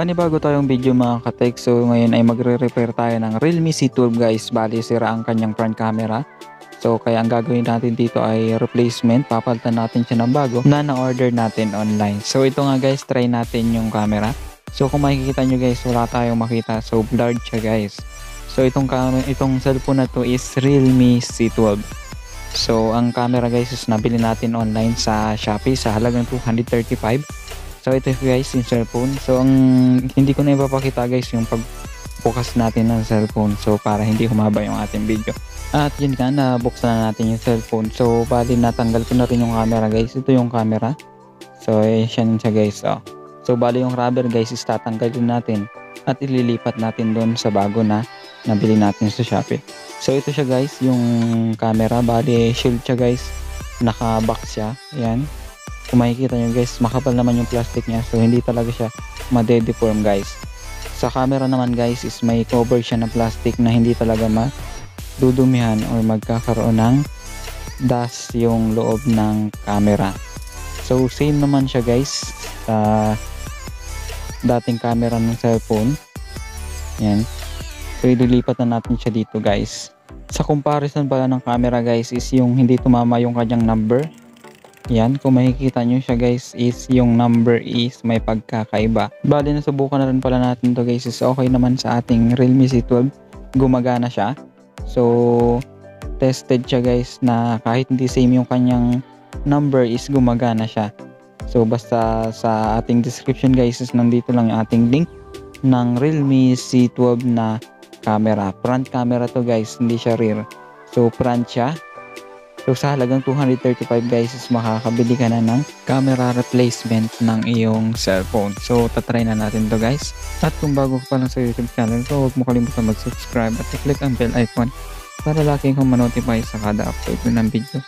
Panibago tayong video mga katek. So ngayon ay magre-repair tayo ng Realme C12 guys. Bali sira ang kanyang front camera. So kaya ang gagawin natin dito ay replacement. Papalitan natin siya ng bago na na-order natin online. So ito nga guys, try natin yung camera. So kung makikita nyo guys, wala tayong makita. So blurred siya guys. So itong cellphone na to is Realme C12. So ang camera guys is nabili natin online sa Shopee sa halagang 235. So ito guys yung cellphone. So ang hindi ko na ipapakita guys yung pagbukas natin ng cellphone. So para hindi humaba yung ating video. At yun nga, nabuksan na natin yung cellphone. So bali natanggal ko na rin yung camera guys. Ito yung camera. So yan siya guys. Oh. So bali yung rubber guys is tatanggalin natin. At ililipat natin doon sa bago na nabili natin sa Shopee. So ito siya guys yung camera. Bali shield siya guys. Naka-box siya. Ayan. Kung makikita nyo guys, makapal naman yung plastic niya, so hindi talaga siya ma-deform guys. Sa camera naman guys is may cover siya na plastic na hindi talaga madudumihan or magkakaroon ng dust yung loob ng camera. So same naman siya guys sa dating camera ng cellphone. Yan. So ililipat na natin siya dito guys. Sa comparison pala ng camera guys is yung hindi tumama yung kanyang number. Yan, kung makikita nyo siya guys is yung number is may pagkakaiba. Bali nasubukan na rin pala natin to guys, is okay naman sa ating Realme C12. Gumagana siya. So tested siya guys na kahit hindi same yung kanyang number is gumagana siya. So basta sa ating description guys is nandito lang yung ating link ng Realme C12 na camera. Front camera to guys, hindi siya rear. So front siya. So sa halagang 235 guys is makakabili ka na ng camera replacement ng iyong cellphone. So tatry na natin to guys. At kung bago ka pa lang sa YouTube channel ko, huwag mo kalimutan mag-subscribe at i-click ang bell icon para lagi kang ma-notify sa kada upload ng video.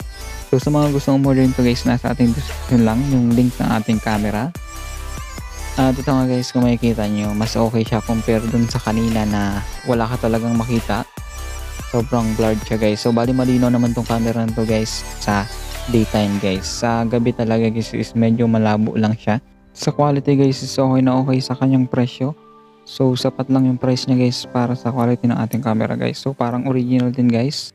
So sa mga gustong umorder nito guys, nasa ating description lang yung link ng ating camera. At ito nga guys, kung makikita nyo, mas okay siya compare dun sa kanina na wala ka talagang makita. Sobrang blurred siya guys. So bali malinaw naman tong camera nito guys sa daytime guys. Sa gabi talaga guys is medyo malabo lang siya. Sa quality guys is okay na okay sa kanyang presyo. So sapat lang yung price niya guys para sa quality ng ating camera guys. So parang original din guys.